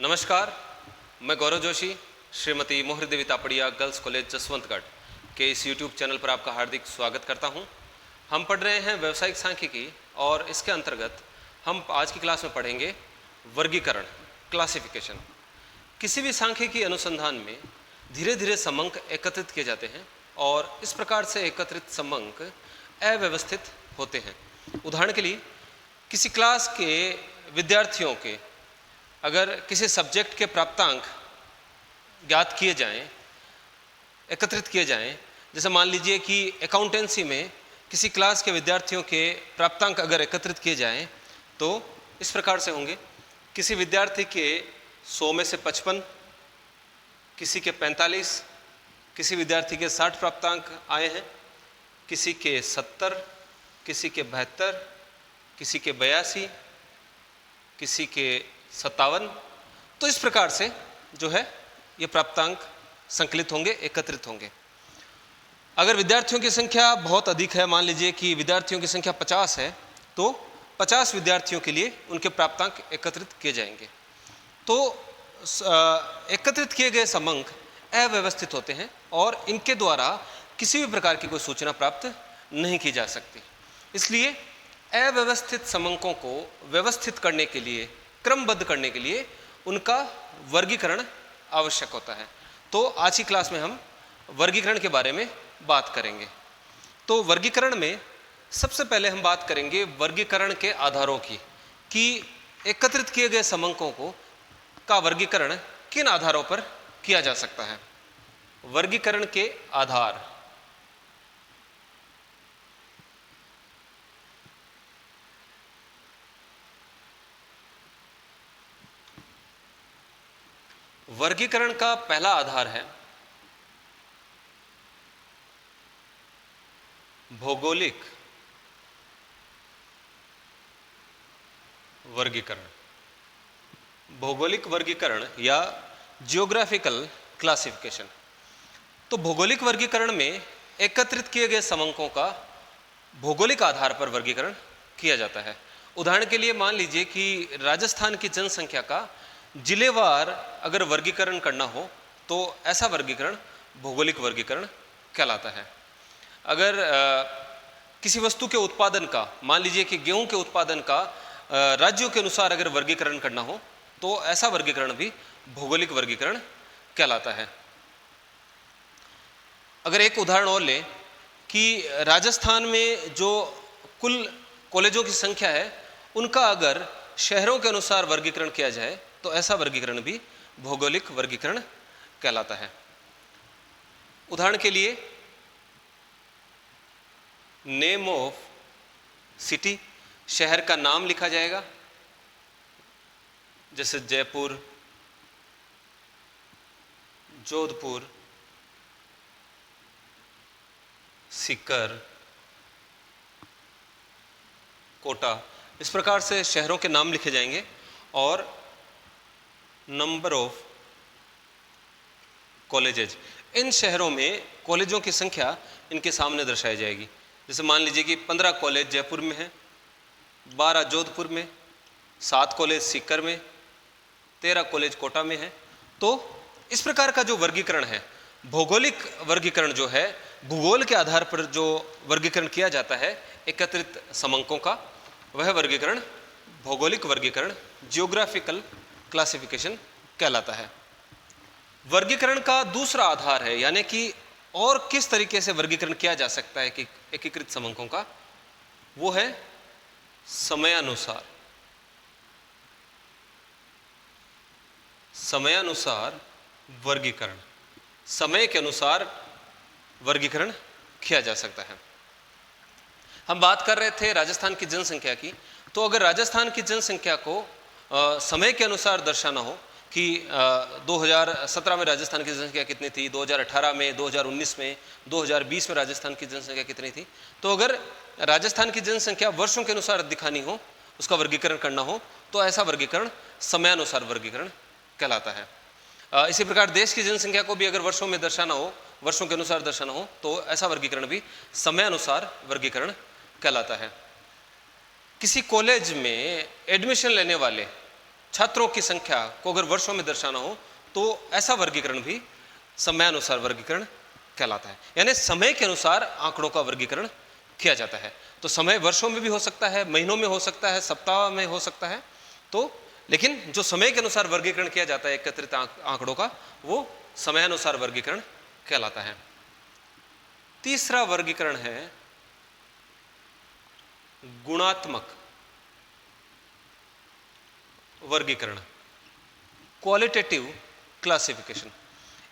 नमस्कार, मैं गौरव जोशी श्रीमती मोहरी देवी तापड़िया गर्ल्स कॉलेज जसवंतगढ़ के इस YouTube चैनल पर आपका हार्दिक स्वागत करता हूं। हम पढ़ रहे हैं व्यावसायिक सांख्यिकी और इसके अंतर्गत हम आज की क्लास में पढ़ेंगे वर्गीकरण, क्लासिफिकेशन। किसी भी सांख्यिकी अनुसंधान में धीरे धीरे समंक एकत्रित किए जाते हैं और इस प्रकार से एकत्रित समंक अव्यवस्थित होते हैं। उदाहरण के लिए किसी क्लास के विद्यार्थियों के अगर किसी सब्जेक्ट के प्राप्तांक ज्ञात किए जाएं, एकत्रित किए जाएं, जैसे मान लीजिए कि अकाउंटेंसी में किसी क्लास के विद्यार्थियों के प्राप्तांक अगर एकत्रित किए जाएं तो इस प्रकार से होंगे। किसी विद्यार्थी के 100 में से 55, किसी के 45, किसी विद्यार्थी के 60 प्राप्तांक आए हैं, किसी के 70, किसी के 72, किसी के 82, किसी के 57। तो इस प्रकार से जो है ये प्राप्तांक संकलित होंगे, एकत्रित होंगे। अगर विद्यार्थियों की संख्या बहुत अधिक है, मान लीजिए कि विद्यार्थियों की संख्या 50 है, तो 50 विद्यार्थियों के लिए उनके प्राप्तांक एकत्रित किए जाएंगे। तो एकत्रित किए गए समंक अव्यवस्थित होते हैं और इनके द्वारा किसी भी प्रकार की कोई सूचना प्राप्त नहीं की जा सकती। इसलिए अव्यवस्थित समंकों को व्यवस्थित करने के लिए, क्रमबद्ध करने के लिए उनका वर्गीकरण आवश्यक होता है। तो आज की क्लास में हम वर्गीकरण के बारे में बात करेंगे। तो वर्गीकरण में सबसे पहले हम बात करेंगे वर्गीकरण के आधारों की, कि एकत्रित किए गए समंकों का वर्गीकरण किन आधारों पर किया जा सकता है। वर्गीकरण के आधार। वर्गीकरण का पहला आधार है भौगोलिक वर्गीकरण। भौगोलिक वर्गीकरण या जियोग्राफिकल क्लासिफिकेशन। तो भौगोलिक वर्गीकरण में एकत्रित किए गए समंकों का भौगोलिक आधार पर वर्गीकरण किया जाता है। उदाहरण के लिए मान लीजिए कि राजस्थान की जनसंख्या का जिलेवार अगर वर्गीकरण करना हो तो ऐसा वर्गीकरण भौगोलिक वर्गीकरण कहलाता है। अगर किसी वस्तु के उत्पादन का, मान लीजिए कि गेहूं के उत्पादन का राज्यों के अनुसार अगर वर्गीकरण करना हो तो ऐसा वर्गीकरण भी भौगोलिक वर्गीकरण कहलाता है। अगर एक उदाहरण और लें कि राजस्थान में जो कुल कॉलेजों की संख्या है उनका अगर शहरों के अनुसार वर्गीकरण किया जाए तो ऐसा वर्गीकरण भी भौगोलिक वर्गीकरण कहलाता है। उदाहरण के लिए नेम ऑफ सिटी, शहर का नाम लिखा जाएगा, जैसे जयपुर, जोधपुर, सीकर, कोटा, इस प्रकार से शहरों के नाम लिखे जाएंगे और नंबर ऑफ कॉलेजेज, इन शहरों में कॉलेजों की संख्या इनके सामने दर्शाई जाएगी। जैसे मान लीजिए कि 15 कॉलेज जयपुर में हैं, 12 जोधपुर में, 7 कॉलेज सीकर में, 13 कॉलेज कोटा में है। तो इस प्रकार का जो वर्गीकरण है, भौगोलिक वर्गीकरण जो है, भूगोल के आधार पर जो वर्गीकरण किया जाता है एकत्रित समंकों का, वह वर्गीकरण भौगोलिक वर्गीकरण, जियोग्राफिकल क्लासिफिकेशन कहलाता है। वर्गीकरण का दूसरा आधार है, यानी कि और किस तरीके से वर्गीकरण किया जा सकता है कि एकीकृत समंकों का, वो है समयानुसार। समयानुसार वर्गीकरण, समय के अनुसार वर्गीकरण किया जा सकता है। हम बात कर रहे थे राजस्थान की जनसंख्या की, तो अगर राजस्थान की जनसंख्या को समय के अनुसार दर्शाना हो कि 2017 में राजस्थान की जनसंख्या कितनी थी, 2018 में, 2019 में, 2020 में राजस्थान की जनसंख्या कितनी थी, तो अगर राजस्थान की जनसंख्या वर्षों के अनुसार दिखानी हो, उसका वर्गीकरण करना हो, तो ऐसा वर्गीकरण समयानुसार वर्गीकरण कहलाता है। इसी प्रकार देश की जनसंख्या को भी अगर वर्षों में दर्शाना हो, वर्षों के अनुसार दर्शाना हो, तो ऐसा वर्गीकरण भी समयानुसार वर्गीकरण कहलाता है। किसी कॉलेज में एडमिशन लेने वाले छात्रों की संख्या को अगर वर्षों में दर्शाना हो तो ऐसा वर्गीकरण भी समयानुसार वर्गीकरण कहलाता है। यानी समय के अनुसार आंकड़ों का वर्गीकरण किया जाता है। तो समय वर्षों में भी हो सकता है, महीनों में हो सकता है, सप्ताह में हो सकता है। तो लेकिन जो समय के अनुसार वर्गीकरण किया जाता है एकत्रित आंकड़ों का, वो समयानुसार वर्गीकरण कहलाता है। तीसरा वर्गीकरण है गुणात्मक वर्गीकरण, क्वालिटेटिव क्लासिफिकेशन।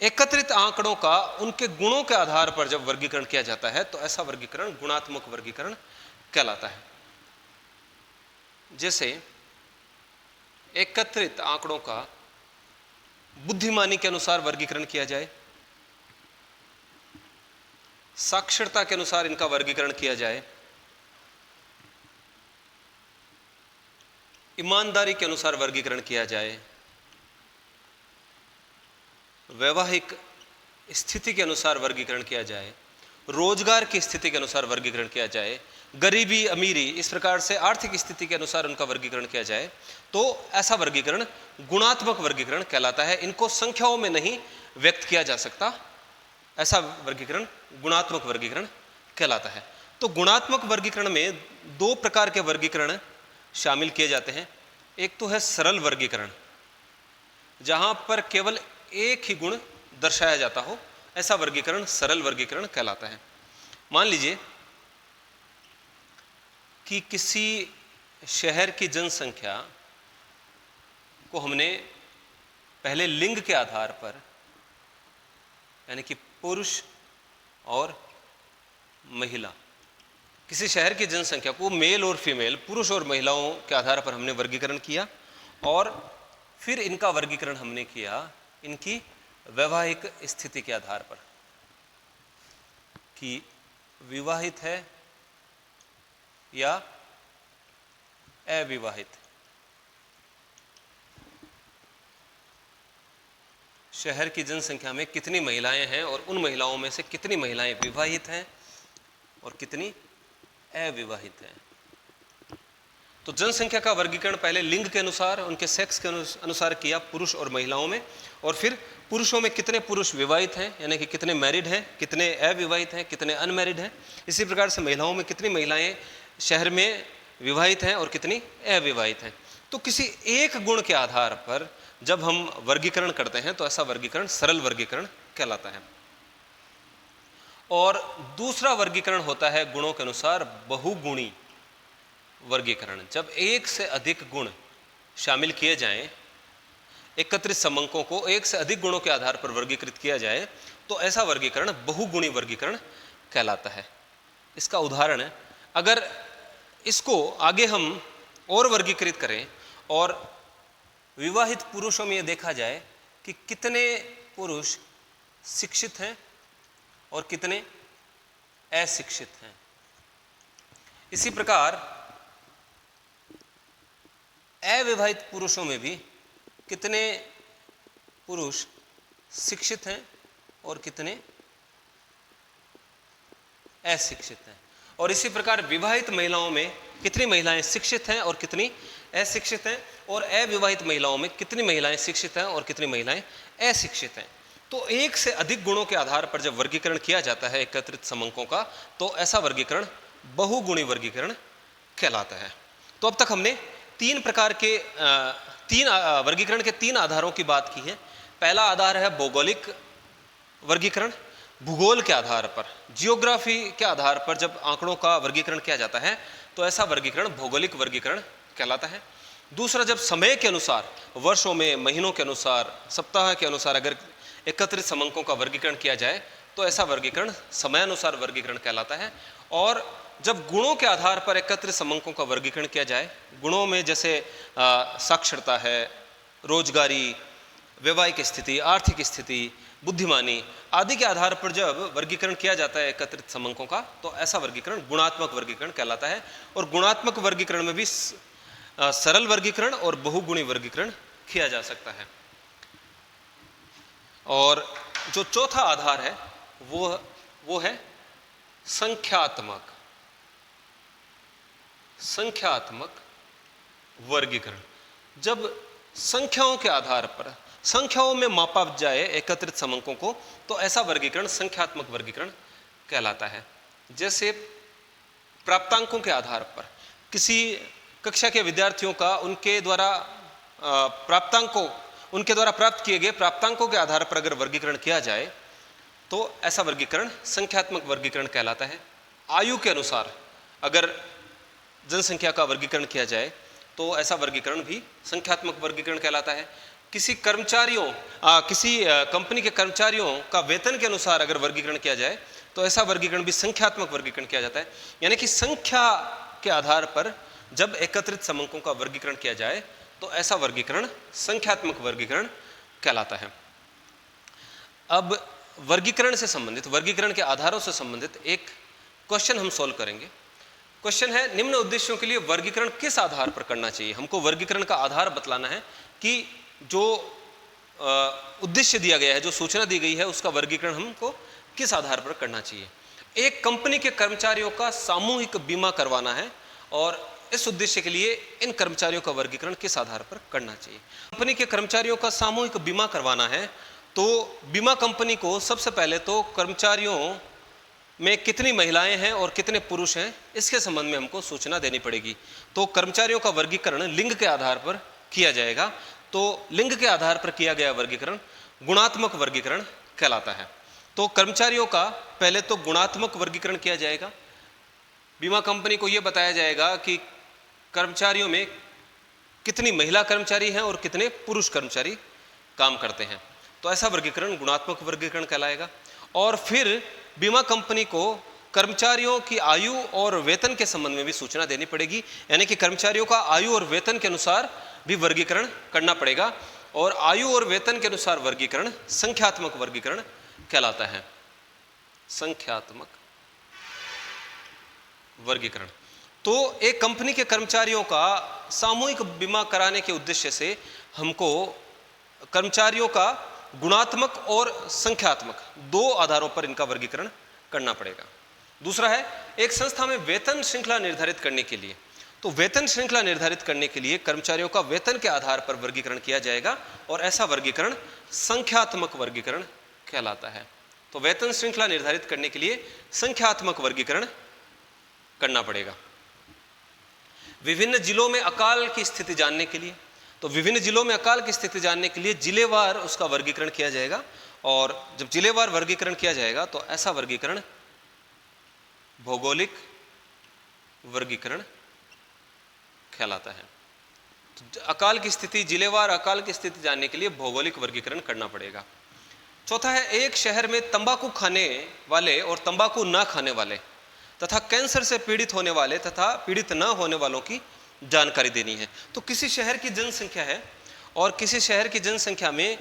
एकत्रित आंकड़ों का उनके गुणों के आधार पर जब वर्गीकरण किया जाता है तो ऐसा वर्गीकरण गुणात्मक वर्गीकरण कहलाता है। जैसे एकत्रित आंकड़ों का बुद्धिमानी के अनुसार वर्गीकरण किया जाए, साक्षरता के अनुसार इनका वर्गीकरण किया जाए, ईमानदारी के अनुसार वर्गीकरण किया जाए, वैवाहिक स्थिति के अनुसार वर्गीकरण किया जाए, रोजगार की स्थिति के अनुसार वर्गीकरण किया जाए, गरीबी अमीरी इस प्रकार से आर्थिक स्थिति के अनुसार उनका वर्गीकरण किया जाए, तो ऐसा वर्गीकरण गुणात्मक वर्गीकरण कहलाता है। इनको संख्याओं में नहीं व्यक्त किया जा सकता, ऐसा वर्गीकरण गुणात्मक वर्गीकरण कहलाता है। तो गुणात्मक वर्गीकरण में दो प्रकार के वर्गीकरण शामिल किए जाते हैं। एक तो है सरल वर्गीकरण, जहां पर केवल एक ही गुण दर्शाया जाता हो, ऐसा वर्गीकरण सरल वर्गीकरण कहलाता है। मान लीजिए कि किसी शहर की जनसंख्या को हमने पहले लिंग के आधार पर, यानी कि पुरुष और महिला, किसी शहर की जनसंख्या को मेल और फीमेल, पुरुष और महिलाओं के आधार पर हमने वर्गीकरण किया, और फिर इनका वर्गीकरण हमने किया इनकी वैवाहिक स्थिति के आधार पर कि विवाहित है या अविवाहित। शहर की जनसंख्या में कितनी महिलाएं हैं और उन महिलाओं में से कितनी महिलाएं विवाहित हैं और कितनी अविवाहित हैं। तो जनसंख्या का वर्गीकरण पहले लिंग के अनुसार, उनके सेक्स के अनुसार किया, पुरुष और महिलाओं में, और फिर पुरुषों में कितने पुरुष विवाहित हैं, यानी कि कितने मैरिड हैं, कितने अविवाहित हैं, कितने अनमैरिड हैं। इसी प्रकार से महिलाओं में कितनी महिलाएं शहर में विवाहित हैं और कितनी अविवाहित हैं। तो किसी एक गुण के आधार पर जब हम वर्गीकरण करते हैं तो ऐसा वर्गीकरण सरल वर्गीकरण कहलाता है। और दूसरा वर्गीकरण होता है गुणों के अनुसार बहुगुणी वर्गीकरण। जब एक से अधिक गुण शामिल किए जाएं, एकत्रित समंकों को एक से अधिक गुणों के आधार पर वर्गीकृत किया जाए, तो ऐसा वर्गीकरण बहुगुणी वर्गीकरण कहलाता है। इसका उदाहरण है, अगर इसको आगे हम और वर्गीकृत करें और विवाहित पुरुषों में यह देखा जाए कि कितने पुरुष शिक्षित हैं और कितने अशिक्षित हैं। इसी प्रकार अविवाहित पुरुषों में भी कितने पुरुष शिक्षित हैं और कितने अशिक्षित हैं। और इसी प्रकार विवाहित महिलाओं में कितनी महिलाएं शिक्षित हैं और कितनी अशिक्षित हैं, और अविवाहित महिलाओं में कितनी महिलाएं शिक्षित हैं और कितनी महिलाएं अशिक्षित हैं। तो एक से अधिक गुणों के आधार पर जब वर्गीकरण किया जाता है एकत्रित समंकों का, तो ऐसा वर्गीकरण बहुगुणी वर्गीकरण कहलाता है। तो अब तक हमने तीन प्रकार के वर्गीकरण के तीन आधारों की बात की है। पहला आधार है भौगोलिक वर्गीकरण, भूगोल के आधार पर, जियोग्राफी के आधार पर जब आंकड़ों का वर्गीकरण किया जाता है तो ऐसा वर्गीकरण भौगोलिक वर्गीकरण कहलाता है। दूसरा, जब समय के अनुसार, वर्षों में, महीनों के अनुसार, सप्ताह के अनुसार अगर एकत्रित समंकों का वर्गीकरण किया जाए तो ऐसा वर्गीकरण समयानुसार वर्गीकरण कहलाता है। और जब गुणों के आधार पर एकत्रित समंकों का वर्गीकरण किया जाए, गुणों में जैसे साक्षरता है, रोजगारी, वैवाहिक स्थिति, आर्थिक स्थिति, बुद्धिमानी आदि के आधार पर जब वर्गीकरण किया जाता है एकत्रित समंकों का, तो ऐसा वर्गीकरण गुणात्मक वर्गीकरण कहलाता है। और गुणात्मक वर्गीकरण में भी सरल वर्गीकरण और बहुगुणी वर्गीकरण किया जा सकता है। और जो चौथा आधार है वो है संख्यात्मक वर्गीकरण। जब संख्याओं के आधार पर, संख्याओं में मापा जाए एकत्रित समंकों को, तो ऐसा वर्गीकरण संख्यात्मक वर्गीकरण कहलाता है। जैसे प्राप्तांकों के आधार पर किसी कक्षा के विद्यार्थियों का उनके द्वारा प्राप्त किए गए प्राप्तांकों के आधार पर अगर वर्गीकरण किया जाए तो ऐसा वर्गीकरण संख्यात्मक वर्गीकरण कहलाता है। आयु के अनुसार अगर जनसंख्या का वर्गीकरण किया जाए तो ऐसा वर्गीकरण भी संख्यात्मक वर्गीकरण कहलाता है। किसी कंपनी के कर्मचारियों का वेतन के अनुसार अगर वर्गीकरण किया जाए तो ऐसा वर्गीकरण भी संख्यात्मक वर्गीकरण किया जाता है। यानी कि संख्या के आधार पर जब एकत्रित समंकों का वर्गीकरण किया जाए तो ऐसा वर्गीकरण संख्यात्मक वर्गीकरण कहलाता है। अब वर्गीकरण से संबंधित, वर्गीकरण के आधारों से संबंधित एक क्वेश्चन हम सॉल्व करेंगे। क्वेश्चन है, निम्न उद्देश्यों के लिए वर्गीकरण किस आधार पर करना चाहिए। हमको वर्गीकरण का आधार बतलाना है कि जो उद्देश्य दिया गया है, जो सूचना दी गई है, उसका वर्गीकरण हमको किस आधार पर करना चाहिए। एक कंपनी के कर्मचारियों का सामूहिक बीमा करवाना है और इस उद्देश्य के लिए इन कर्मचारियों का वर्गीकरण किस आधार पर करना चाहिए। कंपनी के कर्मचारियों का सामूहिक बीमा करवाना है तो बीमा कंपनी को सबसे पहले तो कर्मचारियों में कितनी महिलाएं हैं और कितने पुरुष हैं, इसके संबंध में हमको सूचना देनी पड़ेगी। तो कर्मचारियों का वर्गीकरण लिंग के आधार पर किया जाएगा। तो लिंग के आधार पर किया गया वर्गीकरण गुणात्मक वर्गीकरण कहलाता है। तो कर्मचारियों का पहले तो गुणात्मक वर्गीकरण किया जाएगा। बीमा कंपनी को यह बताया जाएगा कि कर्मचारियों में कितनी महिला कर्मचारी हैं और कितने पुरुष कर्मचारी काम करते हैं। तो ऐसा वर्गीकरण गुणात्मक वर्गीकरण कहलाएगा। और फिर बीमा कंपनी को कर्मचारियों की आयु और वेतन के संबंध में भी सूचना देनी पड़ेगी। यानी कि कर्मचारियों का आयु और वेतन के अनुसार भी वर्गीकरण करना पड़ेगा। और आयु और वेतन के अनुसार वर्गीकरण संख्यात्मक वर्गीकरण कहलाता है। संख्यात्मक वर्गीकरण। तो एक कंपनी के कर्मचारियों का सामूहिक बीमा कराने के उद्देश्य से हमको कर्मचारियों का गुणात्मक और संख्यात्मक दो आधारों पर इनका वर्गीकरण करना पड़ेगा। दूसरा है, एक संस्था में वेतन श्रृंखला निर्धारित करने के लिए, तो वेतन श्रृंखला निर्धारित करने के लिए कर्मचारियों का वेतन के आधार पर वर्गीकरण किया जाएगा और ऐसा वर्गीकरण संख्यात्मक वर्गीकरण कहलाता है। तो वेतन श्रृंखला निर्धारित करने के लिए संख्यात्मक वर्गीकरण करना पड़ेगा। विभिन्न जिलों में अकाल की स्थिति जानने के लिए, तो विभिन्न जिलों में अकाल की स्थिति जानने के लिए जिलेवार उसका वर्गीकरण किया जाएगा। और जब जिलेवार वर्गीकरण किया जाएगा तो ऐसा वर्गीकरण भौगोलिक वर्गीकरण कहलाता है। तो अकाल की स्थिति, जिलेवार अकाल की स्थिति जानने के लिए भौगोलिक वर्गीकरण करना पड़ेगा। चौथा है, एक शहर में तंबाकू खाने वाले और तंबाकू ना खाने वाले तथा कैंसर से पीड़ित होने वाले तथा पीड़ित न होने वालों की जानकारी देनी है। तो किसी शहर की जनसंख्या है और किसी शहर की जनसंख्या में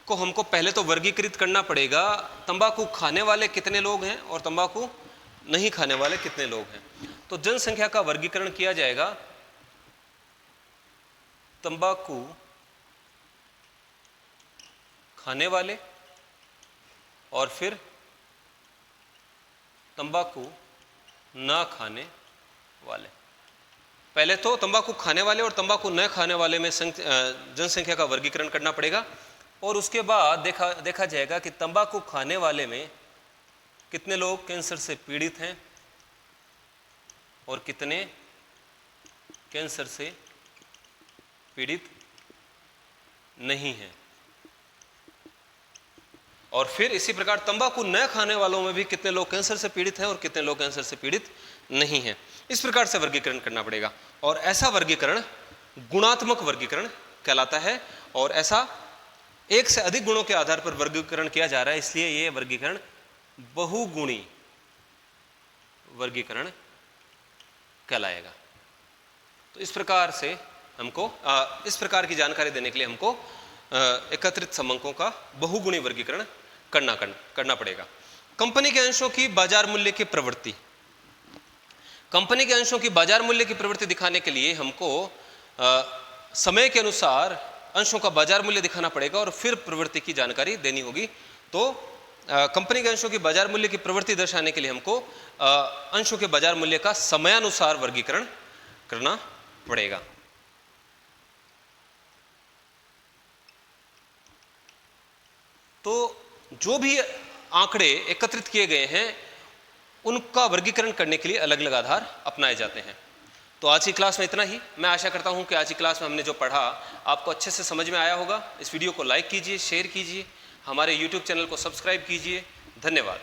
को हमको पहले तो वर्गीकृत करना पड़ेगा, तंबाकू खाने वाले कितने लोग हैं और तंबाकू नहीं खाने वाले कितने लोग हैं। तो जनसंख्या का वर्गीकरण किया जाएगा तंबाकू खाने वाले और फिर तंबाकू ना खाने वाले। पहले तो तंबाकू खाने वाले और तंबाकू न खाने वाले में जनसंख्या का वर्गीकरण करना पड़ेगा और उसके बाद देखा जाएगा कि तंबाकू खाने वाले में कितने लोग कैंसर से पीड़ित हैं और कितने कैंसर से पीड़ित नहीं हैं। और फिर इसी प्रकार तंबाकू न खाने वालों में भी कितने लोग कैंसर से पीड़ित हैं और कितने लोग कैंसर से पीड़ित नहीं हैं। इस प्रकार से वर्गीकरण करना पड़ेगा और ऐसा वर्गीकरण गुणात्मक वर्गीकरण कहलाता है। और ऐसा एक से अधिक गुणों के आधार पर वर्गीकरण किया जा रहा है, इसलिए यह वर्गीकरण बहुगुणी वर्गीकरण कहलाएगा। तो इस प्रकार से हमको इस प्रकार की जानकारी देने के लिए हमको एकत्रित समंकों का बहुगुणी वर्गीकरण करना पड़ेगा। कंपनी के अंशों की बाजार मूल्य की प्रवृत्ति, कंपनी के अंशों की बाजार मूल्य की प्रवृत्ति दिखाने के लिए हमको समय के अनुसार अंशों का बाजार मूल्य दिखाना पड़ेगा और फिर प्रवृत्ति की जानकारी देनी होगी। तो कंपनी के अंशों की बाजार मूल्य की प्रवृत्ति दर्शाने के लिए हमको अंशों के बाजार मूल्य का समयानुसार वर्गीकरण करना पड़ेगा। तो जो भी आंकड़े एकत्रित किए गए हैं उनका वर्गीकरण करने के लिए अलग अलग आधार अपनाए जाते हैं। तो आज की क्लास में इतना ही। मैं आशा करता हूं कि आज की क्लास में हमने जो पढ़ा आपको अच्छे से समझ में आया होगा। इस वीडियो को लाइक कीजिए, शेयर कीजिए, हमारे YouTube चैनल को सब्सक्राइब कीजिए। धन्यवाद।